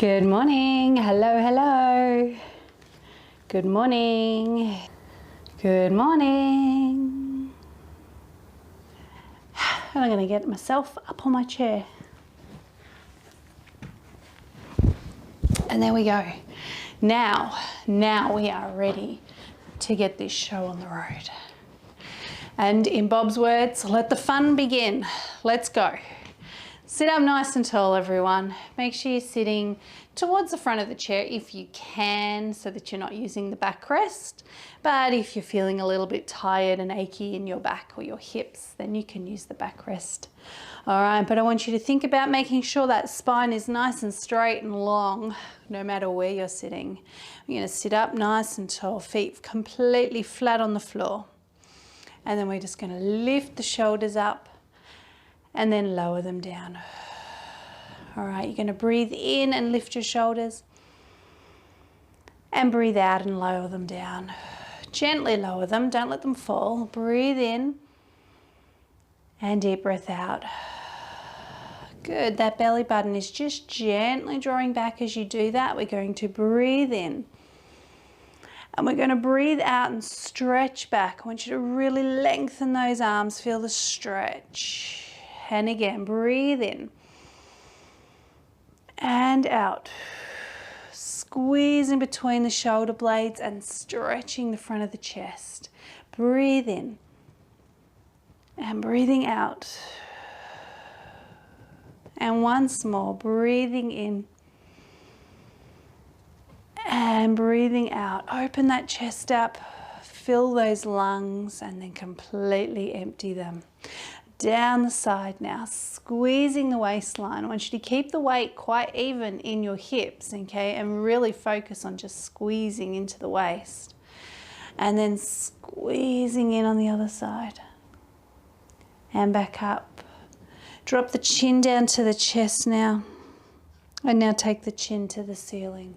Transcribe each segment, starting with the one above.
Good morning. Hello, hello. Good morning. Good morning. And I'm going to get myself up on my chair. And there we go. Now we are ready to get this show on the road. And in Bob's words, let the fun begin. Let's go. Sit up nice and tall, everyone. Make sure you're sitting towards the front of the chair if you can, so that you're not using the backrest. But if you're feeling a little bit tired and achy in your back or your hips, then you can use the backrest. All right, but I want you to think about making sure that spine is nice and straight and long, no matter where you're sitting. We're going to sit up nice and tall, feet completely flat on the floor. And then we're just going to lift the shoulders up and then lower them down. All right, you're going to breathe in and lift your shoulders and breathe out and lower them down. Gently lower them, don't let them fall. Breathe in and deep breath out. Good, that belly button is just gently drawing back as you do that. We're going to breathe in and we're going to breathe out and stretch back. I want you to really lengthen those arms, feel the stretch. And again, breathe in and out. Squeezing between the shoulder blades and stretching the front of the chest. Breathe in and breathing out. And once more, breathing in and breathing out. Open that chest up, fill those lungs, and then completely empty them. Down the side now, squeezing the waistline. I want you to keep the weight quite even in your hips, okay, and really focus on just squeezing into the waist. And then squeezing in on the other side. And back up. Drop the chin down to the chest now. And now take the chin to the ceiling.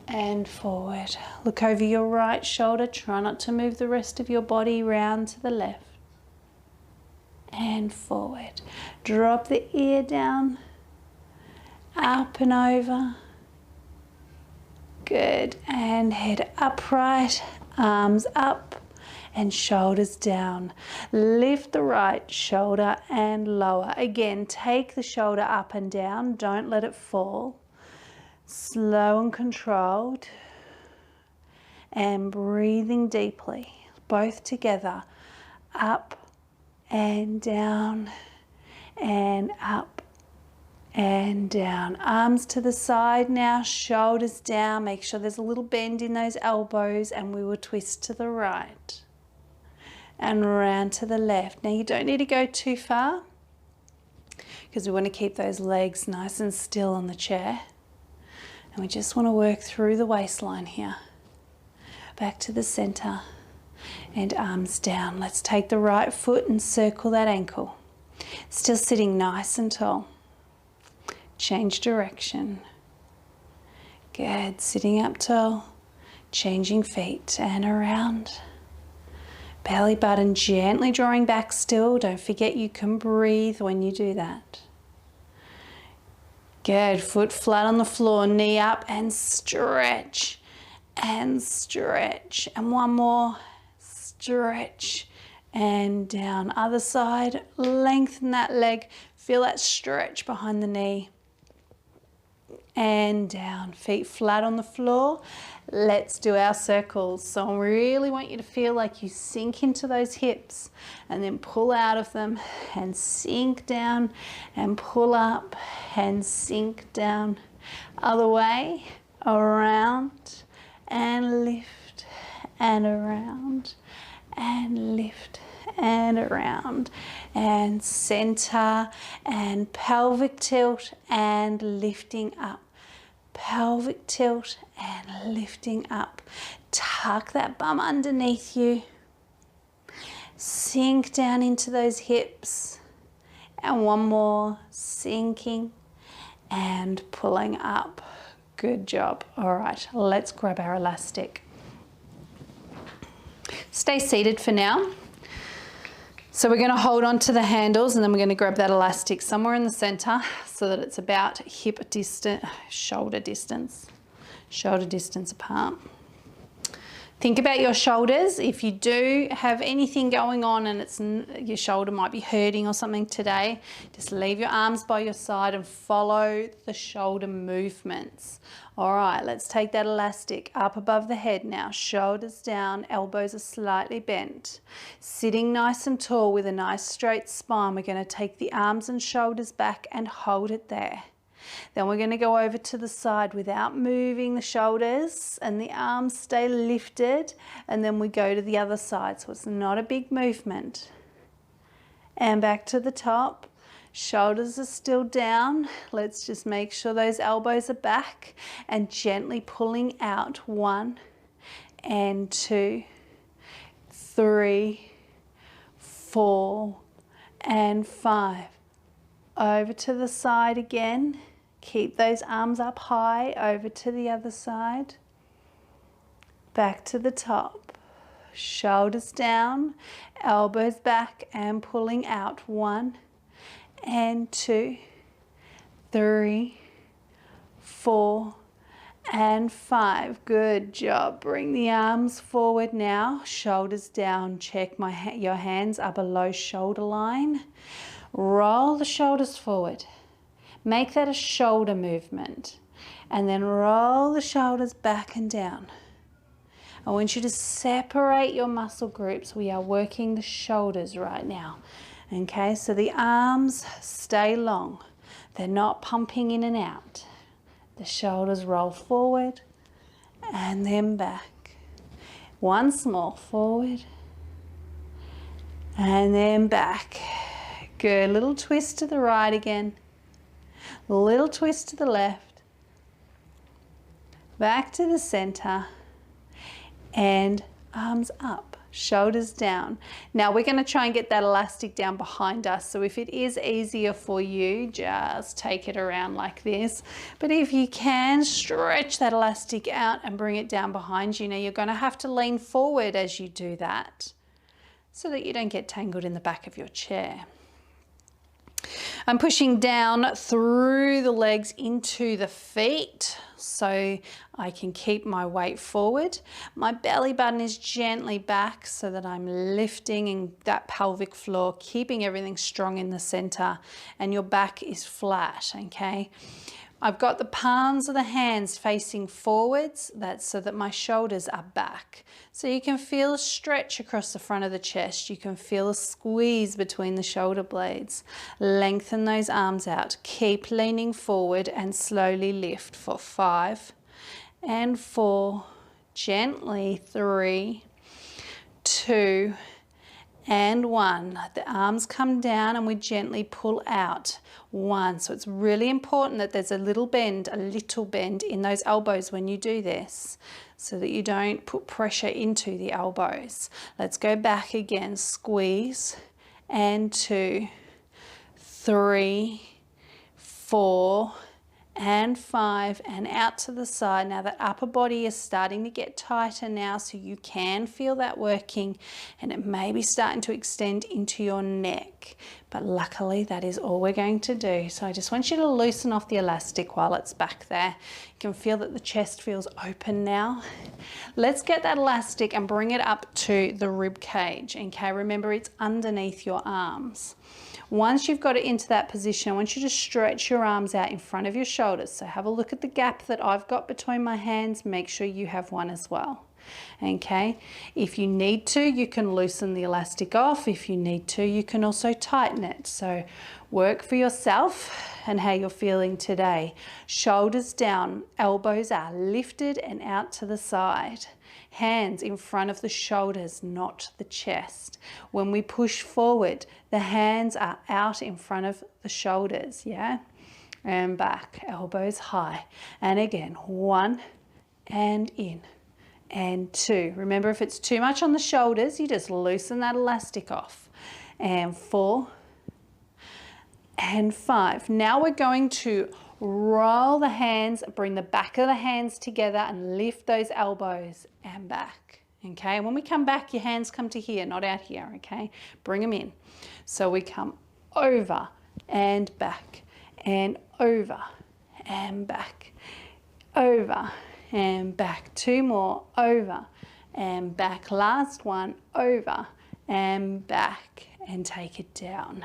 And forward. Look over your right shoulder. Try not to move the rest of your body round to the left. And forward. Drop the ear down. Up and over. Good. And head upright. Arms up and shoulders down. Lift the right shoulder and lower. Again, take the shoulder up and down. Don't let it fall. Slow and controlled. And breathing deeply. Both together. Up and down and up and down. Arms to the side now, shoulders down. Make sure there's a little bend in those elbows, and we will twist to the right and round to the left. Now you don't need to go too far because we want to keep those legs nice and still on the chair, and we just want to work through the waistline here. Back to the center. And arms down. Let's take the right foot and circle that ankle. Still sitting nice and tall. Change direction. Good. Sitting up tall. Changing feet and around. Belly button gently drawing back still. Don't forget you can breathe when you do that. Good. Foot flat on the floor. Knee up and stretch. And stretch. And one more. Stretch and down. Other side, lengthen that leg. Feel that stretch behind the knee. And down. Feet flat on the floor. Let's do our circles. So I really want you to feel like you sink into those hips and then pull out of them and sink down and pull up and sink down. Other way, around and lift and around. And lift and around and center and pelvic tilt and lifting up. Pelvic tilt and lifting up. Tuck that bum underneath you. Sink down into those hips. And one more, sinking and pulling up. Good job. All right, let's grab our elastic. Stay seated for now. So we're going to hold on to the handles and then we're going to grab that elastic somewhere in the center so that it's about hip distance, shoulder distance apart. Think about your shoulders. If you do have anything going on and your shoulder might be hurting or something today, just leave your arms by your side and follow the shoulder movements. All right, let's take that elastic up above the head now. Shoulders down, elbows are slightly bent. Sitting nice and tall with a nice straight spine, we're going to take the arms and shoulders back and hold it there. Then we're going to go over to the side without moving the shoulders, and the arms stay lifted, and then we go to the other side, so it's not a big movement. And back to the top. Shoulders are still down. Let's just make sure those elbows are back and gently pulling out. 1 and 2, 3, 4 and 5. Over to the side again. Keep those arms up high, over to the other side. Back to the top. Shoulders down, elbows back and pulling out. 1 and 2, 3, 4 and 5. Good job. Bring the arms forward now. Shoulders down. Check your hands are below shoulder line. Roll the shoulders forward. Make that a shoulder movement. And then roll the shoulders back and down. I want you to separate your muscle groups. We are working the shoulders right now. Okay, so the arms stay long. They're not pumping in and out. The shoulders roll forward and then back. Once more, forward and then back. Good, little twist to the right again. Little twist to the left. Back to the center. And arms up, shoulders down. Now we're going to try and get that elastic down behind us. So if it is easier for you, just take it around like this. But if you can, stretch that elastic out and bring it down behind you. Now you're going to have to lean forward as you do that so that you don't get tangled in the back of your chair. I'm pushing down through the legs into the feet so I can keep my weight forward. My belly button is gently back so that I'm lifting in that pelvic floor, keeping everything strong in the center, and your back is flat, okay? I've got the palms of the hands facing forwards. That's so that my shoulders are back. So you can feel a stretch across the front of the chest. You can feel a squeeze between the shoulder blades. Lengthen those arms out. Keep leaning forward and slowly lift for 5 and 4. Gently 3, 2 and 1. Let the arms come down and we gently pull out. 1. So it's really important that there's a little bend in those elbows when you do this so that you don't put pressure into the elbows. Let's go back again. Squeeze and 2, 3, 4 and 5 and out to the side. Now that upper body is starting to get tighter now, so you can feel that working, and it may be starting to extend into your neck, but luckily that is all we're going to do. So I just want you to loosen off the elastic while it's back there. You can feel that the chest feels open now. Let's get that elastic and bring it up to the rib cage. Okay, remember it's underneath your arms. Once you've got it into that position, I want you to stretch your arms out in front of your shoulders. So have a look at the gap that I've got between my hands. Make sure you have one as well. Okay, if you need to, you can loosen the elastic off. If you need to, you can also tighten it. So work for yourself and how you're feeling today. Shoulders down, elbows are lifted and out to the side. Hands in front of the shoulders, not the chest. When we push forward, the hands are out in front of the shoulders, yeah? And back, elbows high. And again, 1 and in. And 2. Remember, if it's too much on the shoulders, you just loosen that elastic off. And 4 and 5. Now we're going to roll the hands, bring the back of the hands together and lift those elbows and back. Okay, and when we come back, your hands come to here, not out here, okay? Bring them in. So we come over and back and over and back, over and back. 2 more, over and back. Last one, over and back, and take it down.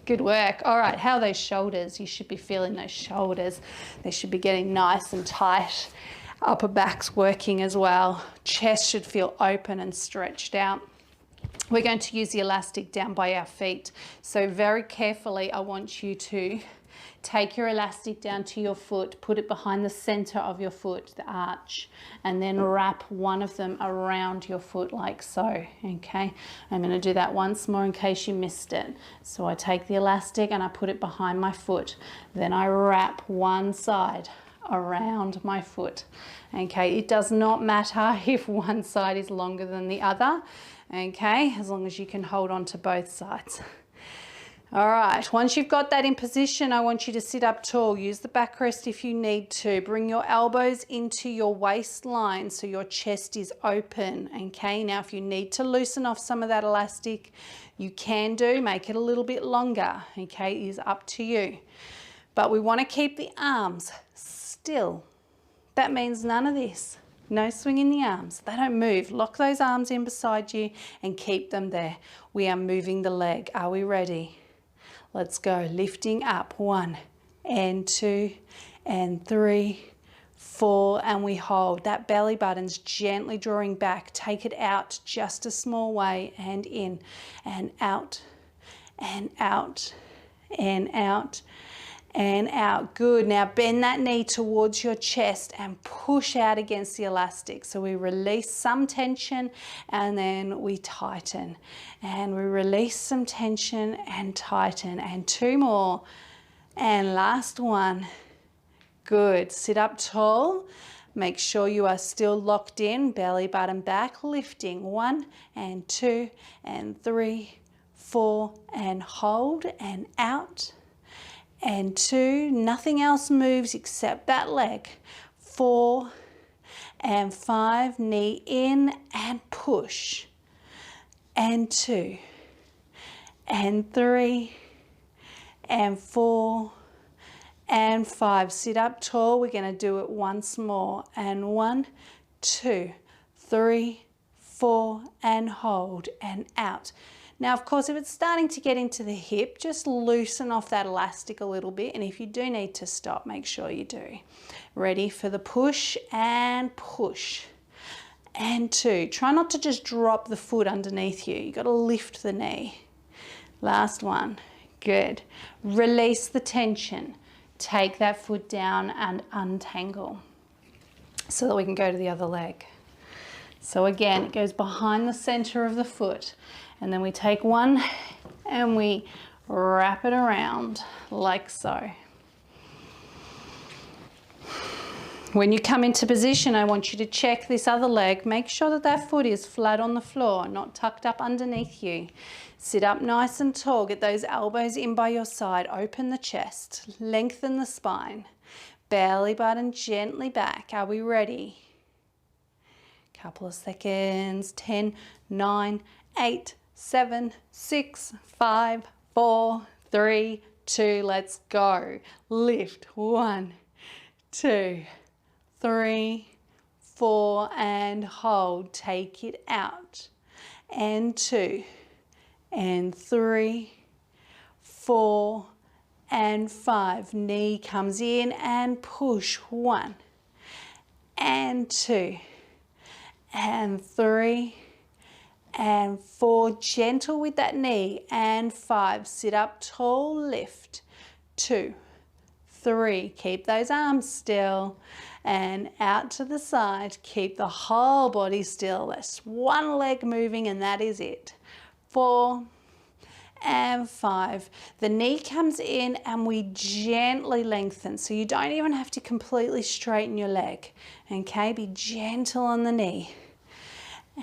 Good work. All right, how are those shoulders? You should be feeling those shoulders. They should be getting nice and tight. Upper back's working as well. Chest should feel open and stretched out. We're going to use the elastic down by our feet. So very carefully, I want you to take your elastic down to your foot, put it behind the center of your foot, the arch, and then wrap one of them around your foot like so, okay? I'm gonna do that once more in case you missed it. So I take the elastic and I put it behind my foot. Then I wrap one side around my foot, okay? It does not matter if one side is longer than the other, okay? As long as you can hold on to both sides. All right, once you've got that in position, I want you to sit up tall. Use the backrest if you need to. Bring your elbows into your waistline so your chest is open, okay? Now, if you need to loosen off some of that elastic, you can do. Make it a little bit longer, okay? It is up to you. But we want to keep the arms still. That means none of this. No swinging the arms. They don't move. Lock those arms in beside you and keep them there. We are moving the leg. Are we ready? Let's go. Lifting up. 1 and 2 and 3, 4, and we hold. That belly button's gently drawing back. Take it out just a small way and in and out and out and out and out. Good. Now bend that knee towards your chest and push out against the elastic. So we release some tension and then we tighten. And we release some tension and tighten. And 2 more. And last one. Good. Sit up tall. Make sure you are still locked in. Belly button back. Lifting. 1 and 2 and 3, 4, and hold and out. And 2, nothing else moves except that leg. 4 and 5, knee in and push. And 2 and 3 and 4 and 5. Sit up tall. We're going to do it once more. And 1, 2, 3, 4, and hold and out. Now, of course, if it's starting to get into the hip, just loosen off that elastic a little bit. And if you do need to stop, make sure you do. Ready for the push and push. And 2. Try not to just drop the foot underneath you. You've got to lift the knee. Last one. Good. Release the tension. Take that foot down and untangle so that we can go to the other leg. So again, it goes behind the center of the foot. And then we take one and we wrap it around like so. When you come into position, I want you to check this other leg. Make sure that that foot is flat on the floor, not tucked up underneath you. Sit up nice and tall. Get those elbows in by your side. Open the chest. Lengthen the spine. Belly button gently back. Are we ready? Couple of seconds. 10, 9, 8, 7, 6, 5, 4, 3, 2. Let's go. Lift. 1, 2, 3, 4, and hold. Take it out. And 2, and 3, 4, and 5. Knee comes in and push. 1, and 2, and 3, and 4. Gentle with that knee. And 5. Sit up tall. Lift. 2, 3. Keep those arms still. And out to the side. Keep the whole body still. That's one leg moving and that is it. 4 and 5. The knee comes in and we gently lengthen. So you don't even have to completely straighten your leg. Okay, be gentle on the knee.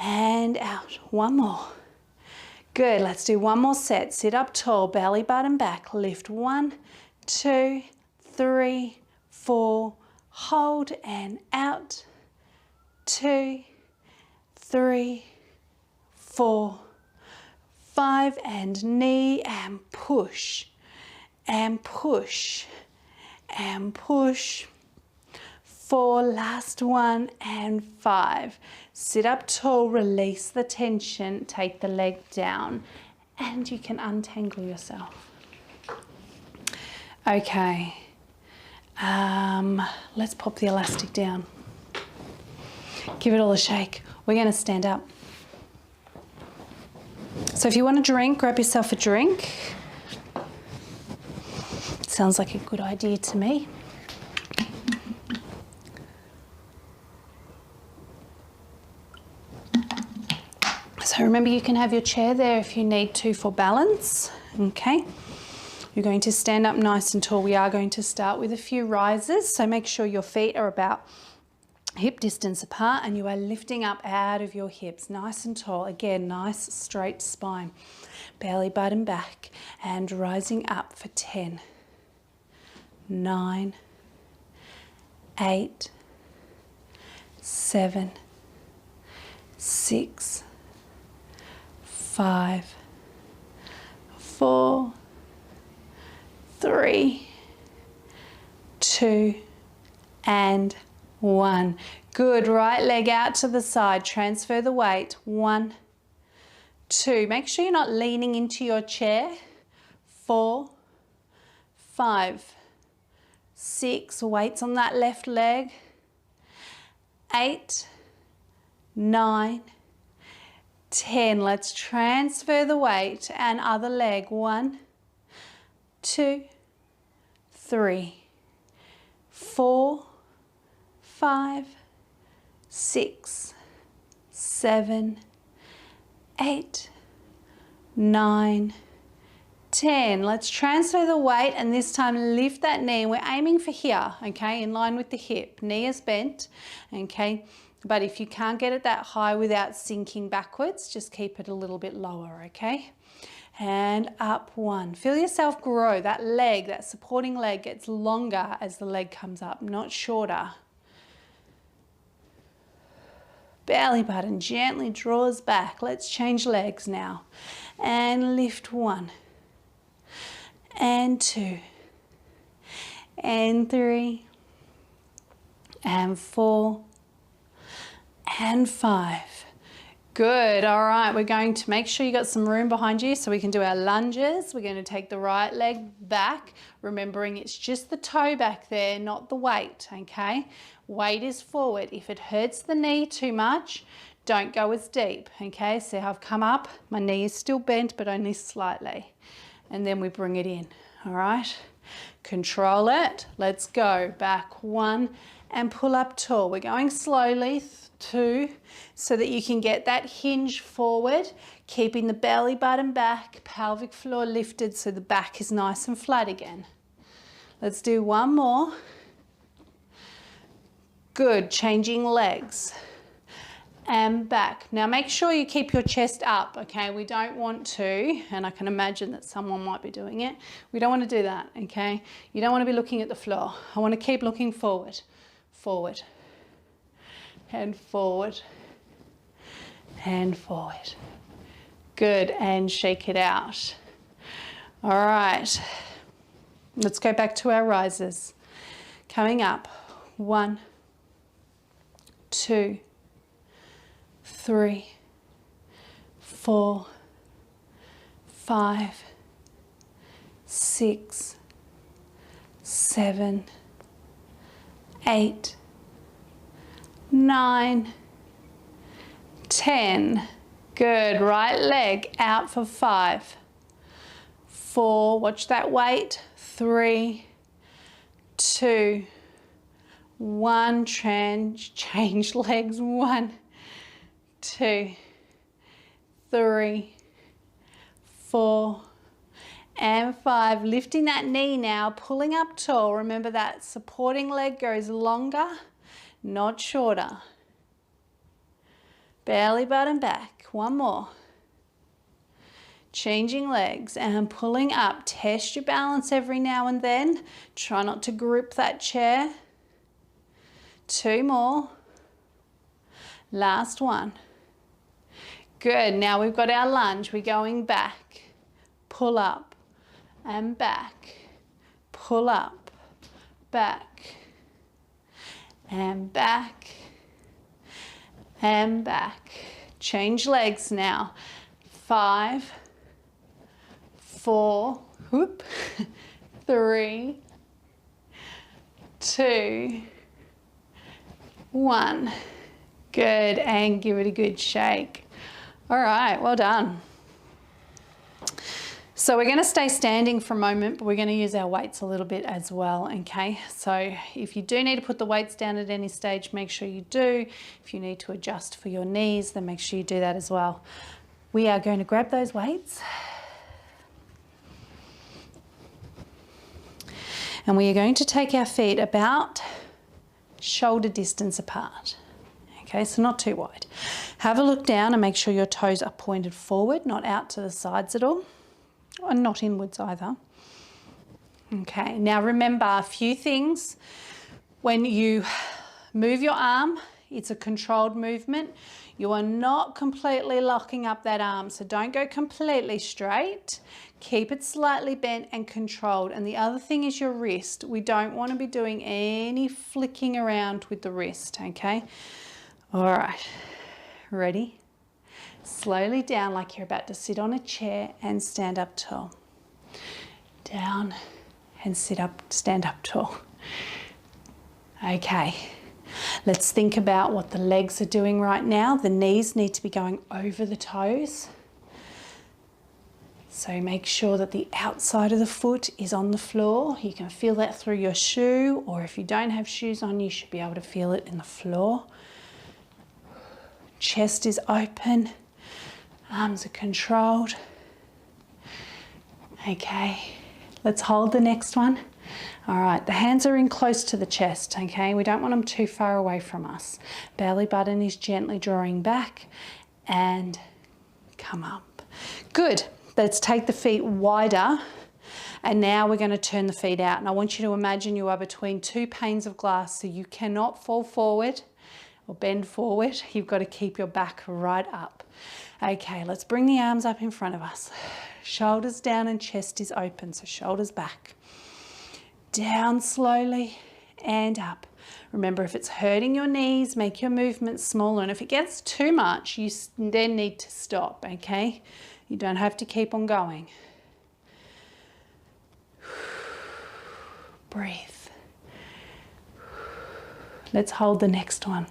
And out. One more. Good. Let's do one more set. Sit up tall, belly button back. Lift. 1, 2, 3, 4. Hold and out. 2, 3, 4, 5, and knee and push and push and push. 4, last one, and 5. Sit up tall, release the tension, take the leg down, and you can untangle yourself. Okay, let's pop the elastic down. Give it all a shake. We're going to stand up. So if you want a drink, grab yourself a drink. Sounds like a good idea to me. So remember, you can have your chair there if you need to for balance, okay? You're going to stand up nice and tall. We are going to start with a few rises, so make sure your feet are about hip distance apart and you are lifting up out of your hips, nice and tall. Again, nice straight spine, belly button back, and rising up for 10, 9, 8, 7, 6, 5, 4, 3, 2, and 1. Good. Right leg out to the side. Transfer the weight. 1, 2. Make sure you're not leaning into your chair. 4, 5, 6. Weights on that left leg. 8, 9, 10. Let's transfer the weight and other leg. 1, 2, 3, 4, 5, 6, 7, 8, 9, 10. Let's transfer the weight and this time lift that knee. We're aiming for here, okay, in line with the hip. Knee is bent, okay. But if you can't get it that high without sinking backwards, just keep it a little bit lower, okay? And up 1. Feel yourself grow. That leg, that supporting leg gets longer as the leg comes up, not shorter. Belly button gently draws back. Let's change legs now. And lift 1. And 2. And 3. And 4. And 5. Good. All right, we're going to make sure you got some room behind you so we can do our lunges. We're going to take the right leg back, remembering it's just the toe back there, not the weight, okay? Weight is forward. If it hurts the knee too much, don't go as deep, okay? So I've come up, my knee is still bent, but only slightly. And then we bring it in, all right? Control it. Let's go. Back 1 and pull up tall. We're going slowly. 2, so that you can get that hinge forward, keeping the belly button back, pelvic floor lifted so the back is nice and flat again. Let's do one more. Good. Changing legs and back. Now make sure you keep your chest up, okay? We don't want to, and I can imagine that someone might be doing it. We don't want to do that, okay? You don't want to be looking at the floor. I want to keep looking forward, forward. And forward, and forward. Good, and shake it out. All right, let's go back to our rises. Coming up, 1, 2, 3, 4, 5, 6, 7, 8, 9, 10. Good. Right leg out for 5, 4. Watch that weight. 3, 2, 1. Change legs. 1, 2, 3, 4, and 5. Lifting that knee now, pulling up tall. Remember that supporting leg goes longer, not shorter. Belly button back. One more. Changing legs and pulling up. Test your balance every now and then. Try not to grip that chair. 2 more. Last one. Good, now we've got our lunge. We're going back, pull up and back, pull up, back, and back, and back. Change legs now. 5, 4, whoop, 3, 2, 1. Good, and give it a good shake. All right, well done. So we're going to stay standing for a moment, but we're going to use our weights a little bit as well, okay? So if you do need to put the weights down at any stage, make sure you do. If you need to adjust for your knees, then make sure you do that as well. We are going to grab those weights and we are going to take our feet about shoulder distance apart. Okay, so not too wide. Have a look down and make sure your toes are pointed forward, not out to the sides at all. And not inwards either. Okay, now remember a few things. When you move your arm, it's a controlled movement. You are not completely locking up that arm, so don't go completely straight. Keep it slightly bent and controlled. And the other thing is your wrist. We don't want to be doing any flicking around with the wrist, okay? All right, ready? Slowly down like you're about to sit on a chair and stand up tall. Down and sit up, stand up tall. Okay, let's think about what the legs are doing right now. The knees need to be going over the toes. So make sure that the outside of the foot is on the floor. You can feel that through your shoe, or if you don't have shoes on, you should be able to feel it in the floor. Chest is open. Arms are controlled. Okay, let's hold the next one. All right, the hands are in close to the chest, okay? We don't want them too far away from us. Belly button is gently drawing back and come up. Good, let's take the feet wider and now we're going to turn the feet out. And I want you to imagine you are between two panes of glass, so you cannot fall forward or bend forward. You've got to keep your back right up. Okay, let's bring the arms up in front of us. Shoulders down and chest is open, so shoulders back. Down slowly and up. Remember, if it's hurting your knees, make your movements smaller. And if it gets too much, you then need to stop, okay? You don't have to keep on going. Breathe. Let's hold the next one.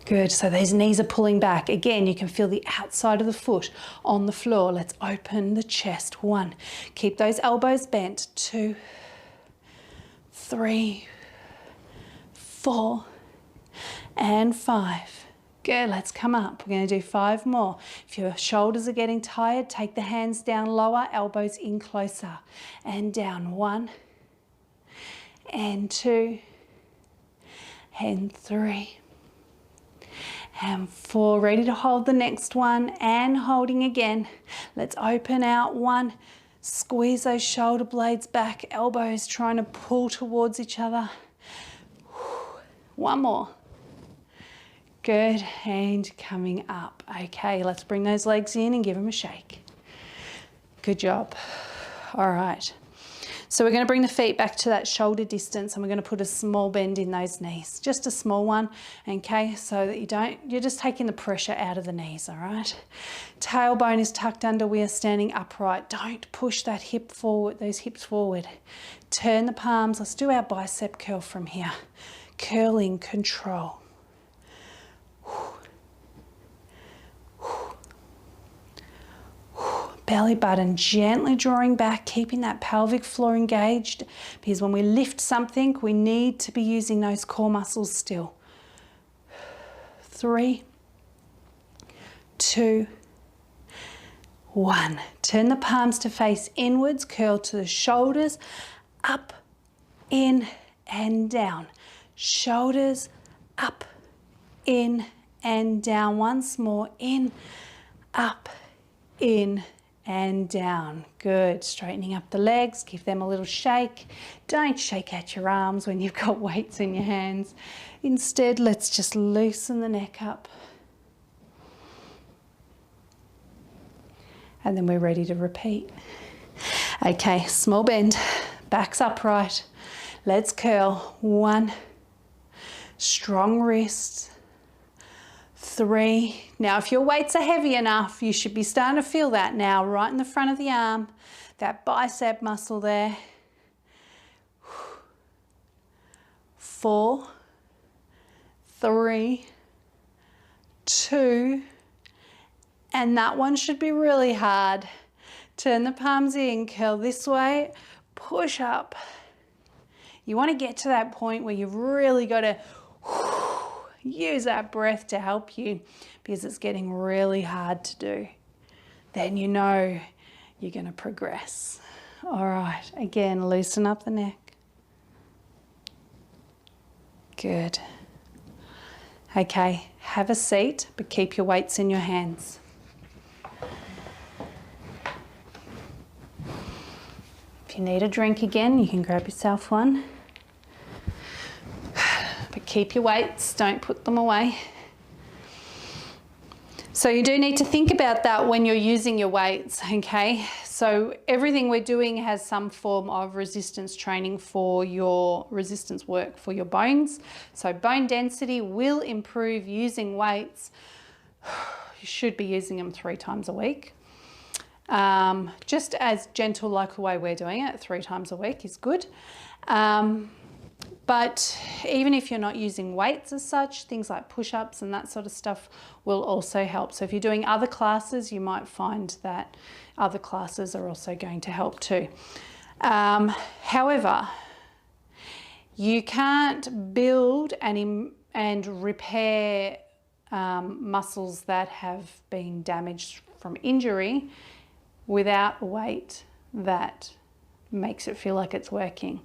Good, so these knees are pulling back. Again, you can feel the outside of the foot on the floor. Let's open the chest. 1, keep those elbows bent. 2, 3, 4, and 5. Good, let's come up. We're going to do 5 more. If your shoulders are getting tired, take the hands down lower, elbows in closer, and down. 1, and 2, and 3, and 4. Ready to hold the next one and holding again. Let's open out. 1, squeeze those shoulder blades back, elbows trying to pull towards each other. 1 more. Good, and coming up. Okay, let's bring those legs in and give them a shake. Good job. All right. So we're going to bring the feet back to that shoulder distance and we're going to put a small bend in those knees, just a small one, okay, so that you're just taking the pressure out of the knees, all right? Tailbone is tucked under, we are standing upright. Don't push that hip forward, those hips forward. Turn the palms, let's do our bicep curl from here. Curling, control. Belly button gently drawing back, keeping that pelvic floor engaged, because when we lift something, we need to be using those core muscles still. 3, 2, 1. Turn the palms to face inwards, curl to the shoulders, up, in, and down. Shoulders, up, in, and down. Once more, in, up, in, and down. Good. Straightening up the legs, give them a little shake. Don't shake out your arms when you've got weights in your hands. Instead, let's just loosen the neck up. And then we're ready to repeat. Okay, small bend, back's upright. Let's curl. 1, strong wrists. 3. Now, if your weights are heavy enough, you should be starting to feel that now, right in the front of the arm, that bicep muscle there. 4, 3, 2, and that one should be really hard. Turn the palms in, curl this way, push up. You want to get to that point where you've really got to use that breath to help you, because it's getting really hard to do. Then you know you're going to progress. All right, again, loosen up the neck. Good. Okay, have a seat, but keep your weights in your hands. If you need a drink again, you can grab yourself one. But keep your weights, don't put them away. So you do need to think about that when you're using your weights, okay? So everything we're doing has some form of resistance training for your resistance work for your bones. So bone density will improve using weights. You should be using them 3 times a week. Just as gentle like the way we're doing it, 3 times a week is good. But even if you're not using weights as such, things like push-ups and that sort of stuff will also help. So if you're doing other classes, you might find that other classes are also going to help too. However, you can't build and repair muscles that have been damaged from injury without weight that makes it feel like it's working.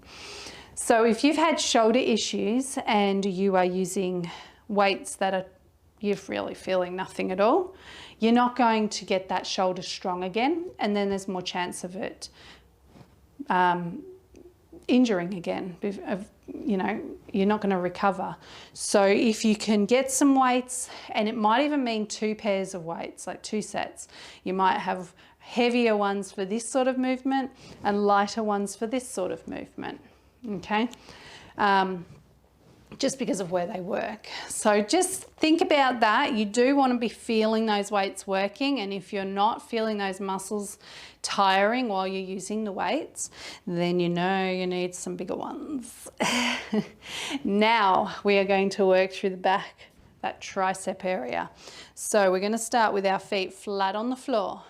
So if you've had shoulder issues and you are using weights that you're really feeling nothing at all, you're not going to get that shoulder strong again, and then there's more chance of it injuring again. You know, you're not going to recover. So if you can get some weights, and it might even mean 2 pairs of weights, like 2 sets. You might have heavier ones for this sort of movement and lighter ones for this sort of movement. Okay, just because of where they work. So just think about that. You do want to be feeling those weights working, and if you're not feeling those muscles tiring while you're using the weights, then you know you need some bigger ones. Now we are going to work through the back, that tricep area. So we're going to start with our feet flat on the floor.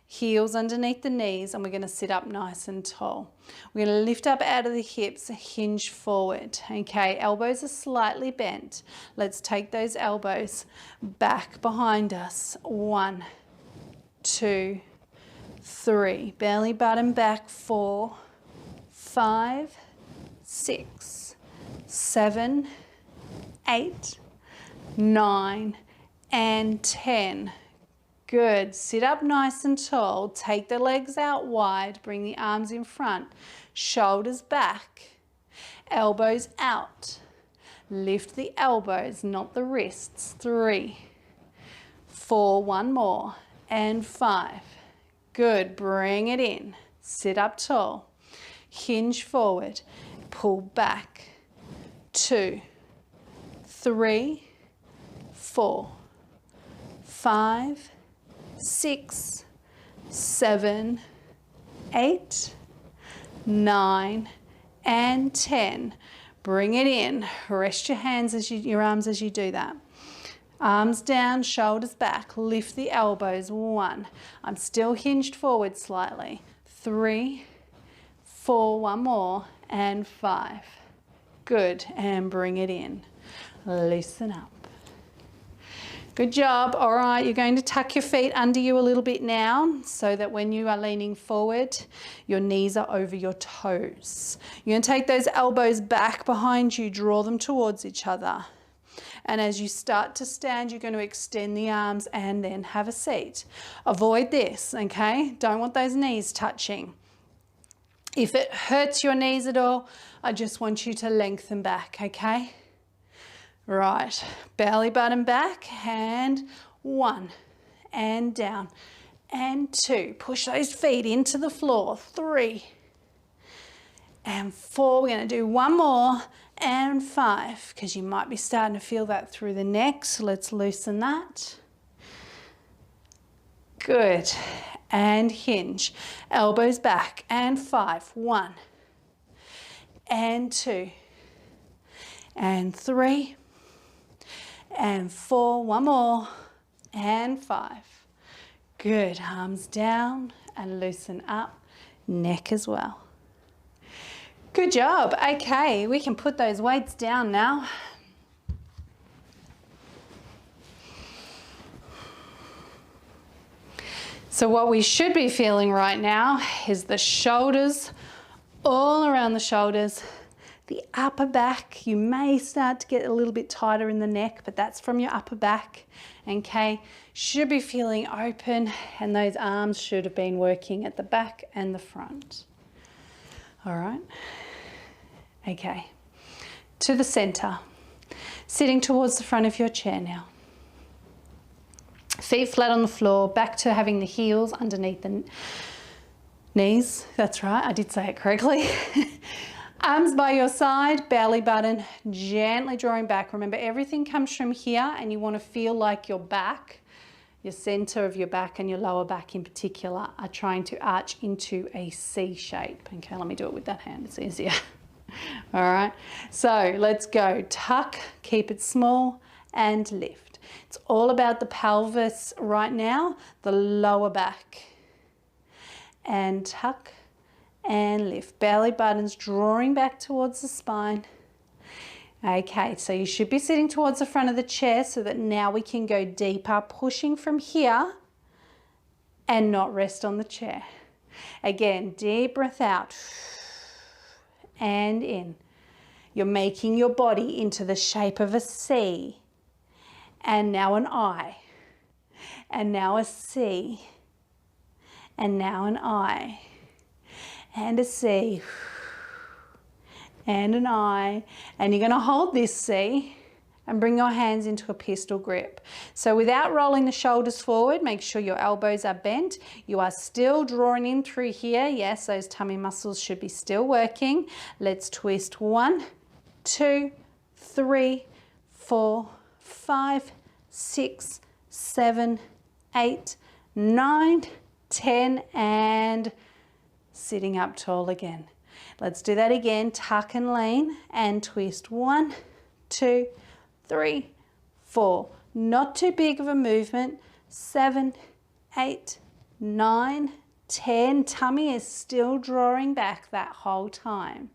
Heels underneath the knees, and we're going to sit up nice and tall. We're going to lift up out of the hips, hinge forward. Okay, elbows are slightly bent. Let's take those elbows back behind us. 1, 2, 3. Belly button back. 4, 5, 6, 7, 8, 9, and 10. Good. Sit up nice and tall. Take the legs out wide. Bring the arms in front. Shoulders back. Elbows out. Lift the elbows, not the wrists. 3, 4, 1 more, and 5. Good. Bring it in. Sit up tall. Hinge forward. Pull back. 2, 3, 4, 5, 6, 7, 8, 9, and 10. Bring it in. Rest your hands your arms as you do that. Arms down, shoulders back. Lift the elbows. 1. I'm still hinged forward slightly. 3, 4, 1 more, and 5. Good. And bring it in. Loosen up. Good job. All right, you're going to tuck your feet under you a little bit now so that when you are leaning forward, your knees are over your toes. You're going to take those elbows back behind you, draw them towards each other. And as you start to stand, you're going to extend the arms and then have a seat. Avoid this, okay? Don't want those knees touching. If it hurts your knees at all, I just want you to lengthen back, okay? Right, belly button back, and 1, and down, and 2. Push those feet into the floor. 3 and 4. We're going to do one more, and 5, because you might be starting to feel that through the neck, so let's loosen that. Good. And hinge. Elbows back, and 5. 1 and 2 and 3 and 4. One more, and 5. Good. Arms down and loosen up. Neck as well. Good job. Okay, we can put those weights down now. So what we should be feeling right now is the shoulders, all around the shoulders, the upper back. You may start to get a little bit tighter in the neck, but that's from your upper back. Okay, should be feeling open, and those arms should have been working at the back and the front. All right. Okay, to the center, sitting towards the front of your chair now. Feet flat on the floor, back to having the heels underneath the knees. That's right, I did say it correctly. Arms by your side, belly button, gently drawing back. Remember, everything comes from here, and you want to feel like your back, your center of your back and your lower back in particular, are trying to arch into a C shape. Okay, let me do it with that hand, it's easier. All right, so let's go. Tuck, keep it small, and lift. It's all about the pelvis right now, the lower back. And tuck and lift. Belly buttons drawing back towards the spine. Okay, so you should be sitting towards the front of the chair so that now we can go deeper, pushing from here and not rest on the chair. Again, deep breath out and in. You're making your body into the shape of a C. And now an I. And now a C. And now an I. And a C. And an I. And you're going to hold this C and bring your hands into a pistol grip. So without rolling the shoulders forward, make sure your elbows are bent. You are still drawing in through here. Yes, those tummy muscles should be still working. Let's twist 1, 2, 3, 4, 5, 6, 7, 8, 9, 10, and sitting up tall again. Let's do that again. Tuck and lean and twist. 1, 2, 3, 4. Not too big of a movement. 7, 8, 9, 10. Tummy is still drawing back that whole time.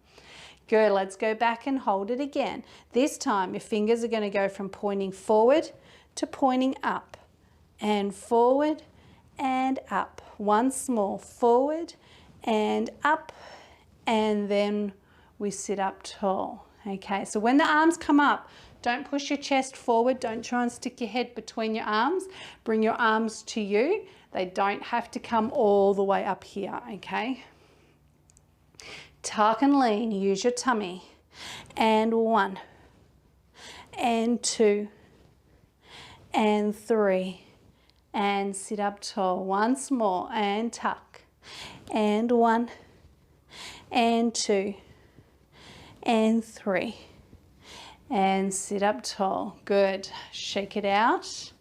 Good. Let's go back and hold it again. This time your fingers are going to go from pointing forward to pointing up, and forward and up. Once more, forward and up, and then we sit up tall. Okay, so when the arms come up, don't push your chest forward. Don't try and stick your head between your arms. Bring your arms to you. They don't have to come all the way up here, okay? Tuck and lean, use your tummy. And 1, and 2, and 3, and sit up tall. Once more, and tuck. And 1, and 2, and 3, and sit up tall. Good. Shake it out.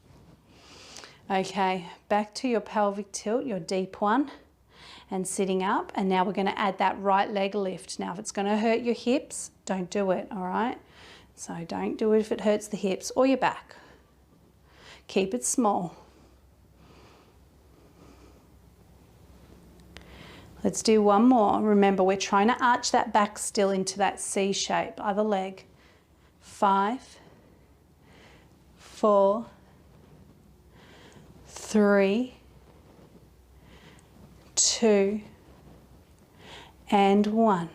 Okay, back to your pelvic tilt, your deep one, and sitting up. And now we're going to add that right leg lift. Now, if it's going to hurt your hips, don't do it, all right? So don't do it if it hurts the hips or your back. Keep it small. Let's do one more. Remember, we're trying to arch that back still into that C shape. Other leg. 5, 4, 3, 2, and 1.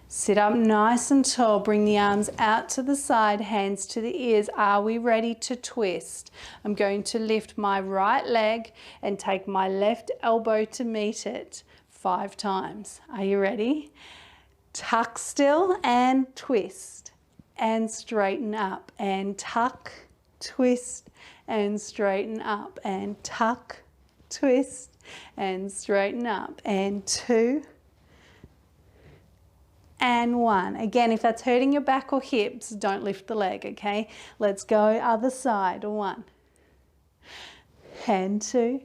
Sit up nice and tall. Bring the arms out to the side, hands to the ears. Are we ready to twist? I'm going to lift my right leg and take my left elbow to meet it 5 times. Are you ready? Tuck still and twist and straighten up, and tuck, twist and straighten up, and tuck, twist and straighten up, and 2 and 1. Again, if that's hurting your back or hips, don't lift the leg, okay? Let's go other side. 1 and 2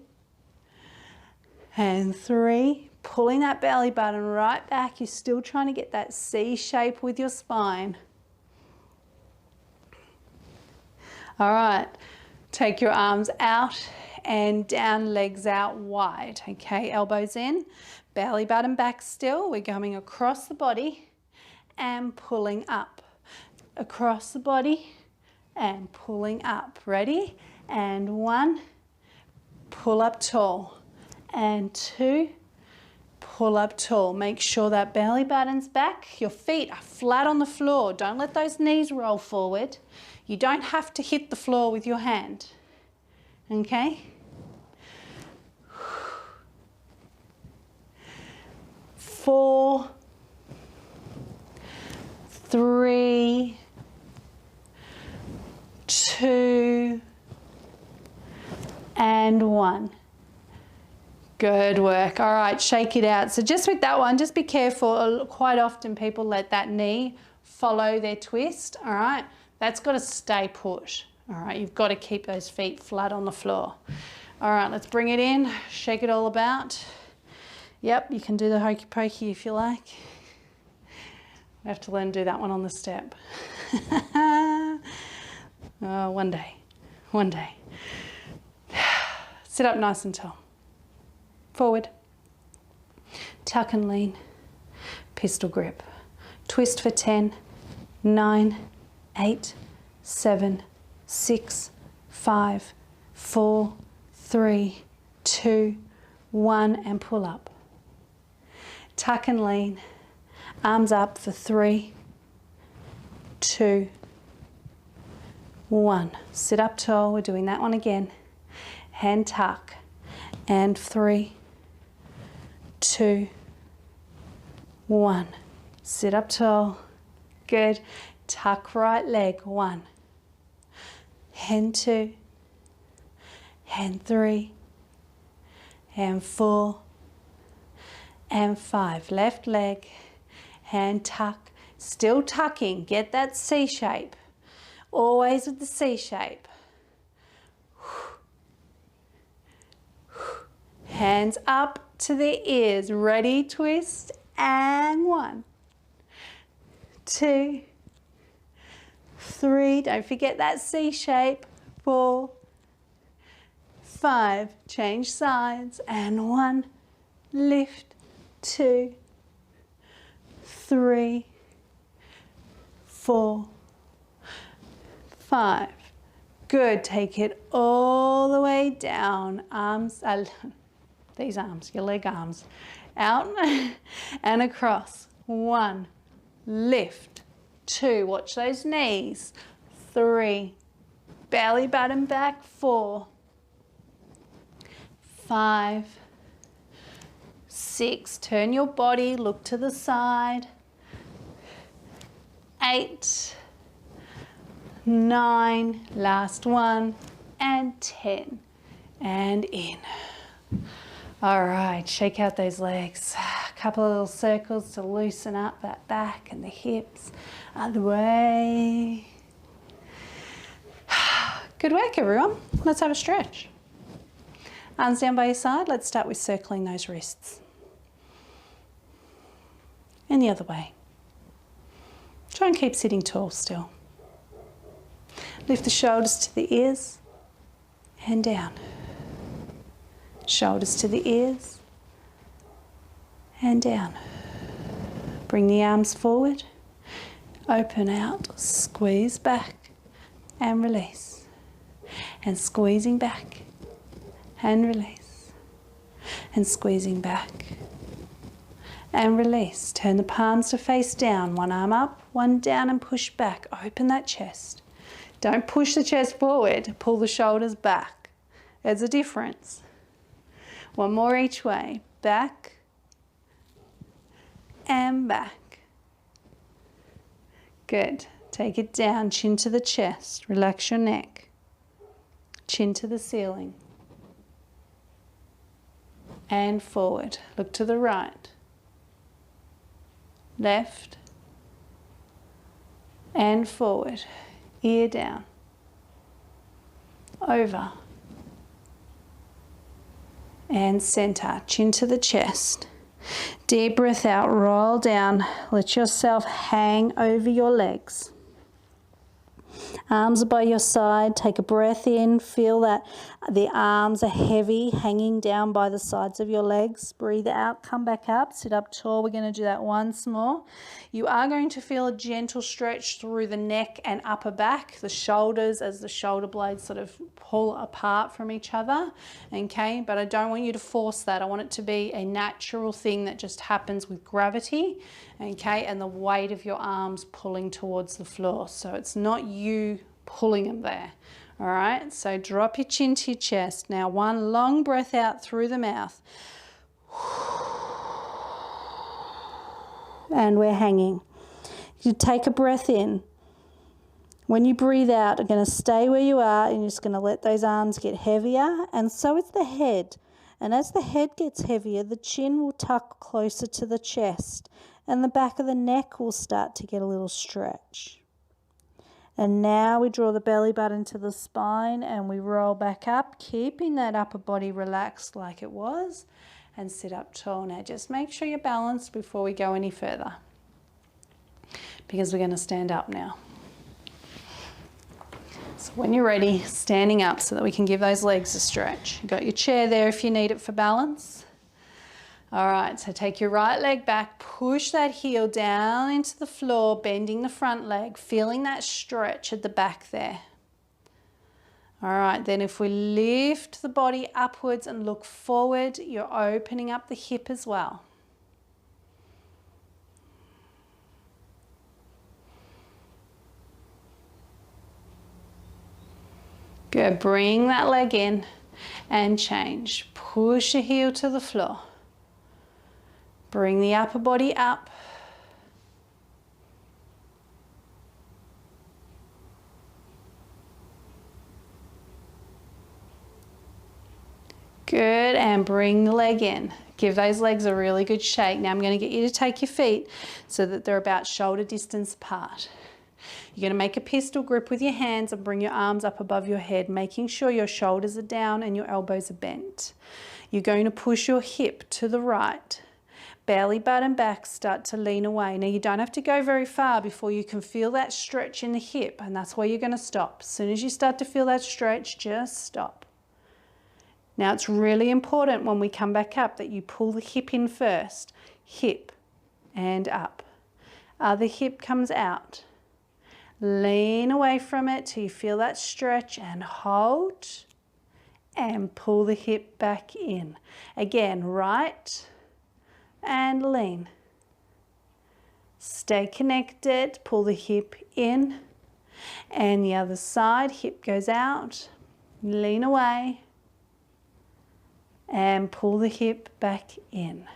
and 3. Pulling that belly button right back. You're still trying to get that C shape with your spine. All right, take your arms out and down, legs out wide. Okay, elbows in, belly button back still. We're coming across the body and pulling up. Across the body and pulling up. Ready? And 1, pull up tall. And 2, pull up tall. Make sure that belly button's back. Your feet are flat on the floor. Don't let those knees roll forward. You don't have to hit the floor with your hand. Okay? 4, 3, 2, and 1. Good work. All right, shake it out. So just with that one, just be careful. Quite often people let that knee follow their twist. All right, that's got to stay put. All right, you've got to keep those feet flat on the floor. All right, let's bring it in, shake it all about. Yep, you can do the hokey pokey if you like. I have to learn to do that one on the step. One day, one day. Sit up nice and tall. Forward. Tuck and lean. Pistol grip. Twist for 10, 9, 8, 7, 6, 5, 4, 3, 2, 1, and pull up. Tuck and lean. Arms up for 3, 2, 1. Sit up tall. We're doing that one again. Hand tuck. And 3, 2, 1. Sit up tall. Good. Tuck right leg. 1. And 2. And 3. And 4. And 5. Left leg. Hand tuck. Still tucking. Get that C shape. Always with the C shape. Hands up to the ears. Ready, twist, and 1, 2, 3. Don't forget that C shape. 4, 5. Change sides, and 1. Lift, 2, 3, 4, 5. Good. Take it all the way down. Arms. These arms, your leg arms, out and across. 1, lift. 2, watch those knees. 3, belly button back. 4, 5, 6, turn your body, look to the side. 8, 9, last one, and 10, and in. All right, shake out those legs. A couple of little circles to loosen up that back and the hips. Other way. Good work, everyone. Let's have a stretch. Arms down by your side. Let's start with circling those wrists. And the other way. Try and keep sitting tall still. Lift the shoulders to the ears and down. Shoulders to the ears and down. Bring the arms forward, open out, squeeze back and release. And squeezing back and release. And squeezing back and release. Turn the palms to face down, one arm up, one down, and push back. Open that chest. Don't push the chest forward, pull the shoulders back. There's a difference. One more each way. Back and back. Good. Take it down, chin to the chest. Relax your neck. Chin to the ceiling. and forward. Look to the right, left and forward. Ear down, over and center. Chin to the chest. Deep breath out, roll down. Let yourself hang over your legs. Arms are by your side. Take a breath in. Feel that the arms are heavy, hanging down by the sides of your legs. Breathe out, come back up, sit up tall. We're going to do that once more. You are going to feel a gentle stretch through the neck and upper back, the shoulders, as the shoulder blades sort of pull apart from each other, okay? But I don't want you to force that. I want it to be a natural thing that just happens with gravity, okay? And the weight of your arms pulling towards the floor. So it's not you pulling them there. All right, so drop your chin to your chest. Now one long breath out through the mouth. And we're hanging. You take a breath in. When you breathe out, you're going to stay where you are and you're just going to let those arms get heavier. And so is the head. And as the head gets heavier, the chin will tuck closer to the chest and the back of the neck will start to get a little stretch. And now we draw the belly button to the spine and we roll back up, keeping that upper body relaxed like it was, and sit up tall. Now just make sure you're balanced before we go any further, because we're going to stand up now. So when you're ready, standing up so that we can give those legs a stretch. You've got your chair there if you need it for balance. All right, so take your right leg back, push that heel down into the floor, bending the front leg, feeling that stretch at the back there. All right, then if we lift the body upwards and look forward, you're opening up the hip as well. Good, bring that leg in and change. Push your heel to the floor. Bring the upper body up. Good, and bring the leg in. Give those legs a really good shake. Now I'm going to get you to take your feet so that they're about shoulder distance apart. You're going to make a pistol grip with your hands and bring your arms up above your head, making sure your shoulders are down and your elbows are bent. You're going to push your hip to the right. Belly button back, start to lean away. Now you don't have to go very far before you can feel that stretch in the hip, and that's where you're going to stop. As soon as you start to feel that stretch, just stop. Now it's really important when we come back up that you pull the hip in first. Hip and up. Other hip comes out. Lean away from it till you feel that stretch and hold and pull the hip back in. Again, right and lean. Stay connected, pull the hip in, and the other side, hip goes out, lean away, and pull the hip back in.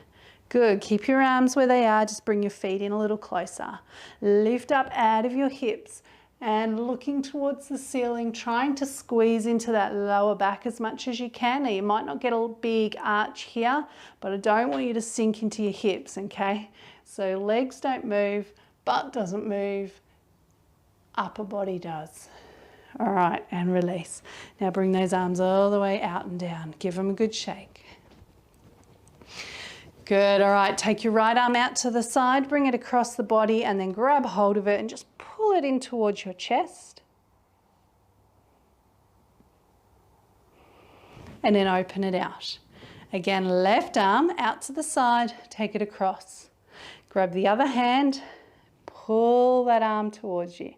Good, keep your arms where they are, just bring your feet in a little closer. Lift up out of your hips and looking towards the ceiling, trying to squeeze into that lower back as much as you can. Now you might not get a big arch here, but I don't want you to sink into your hips, okay? So legs don't move, butt doesn't move, upper body does. All right, and release. Now bring those arms all the way out and down. Give them a good shake. Good, all right, take your right arm out to the side, bring it across the body and then grab hold of it and just pull it in towards your chest. And then open it out. Again, left arm out to the side, take it across. Grab the other hand, pull that arm towards you.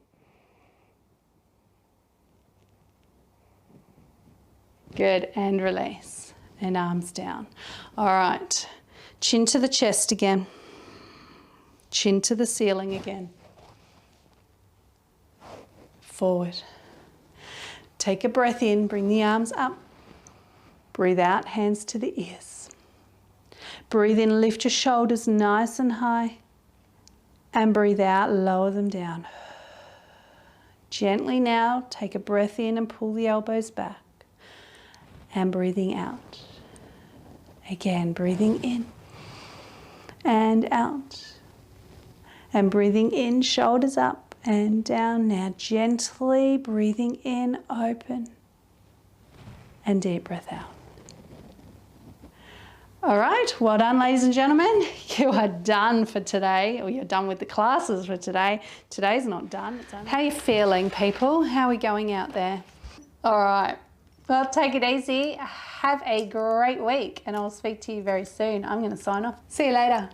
Good, and release, and arms down. All right. Chin to the chest again. Chin to the ceiling again. Forward. Take a breath in, bring the arms up. Breathe out, hands to the ears. Breathe in, lift your shoulders nice and high. And breathe out, lower them down. Gently now, take a breath in and pull the elbows back. And breathing out. Again, breathing in and out. And breathing in, shoulders up and down. Now gently breathing in, open. And deep breath out. All right, well done, ladies and gentlemen. You are done for today, or you're done with the classes for today. Today's not done. How are you feeling, people? How are we going out there? All right, well, take it easy. Have a great week, and I'll speak to you very soon. I'm going to sign off. See you later.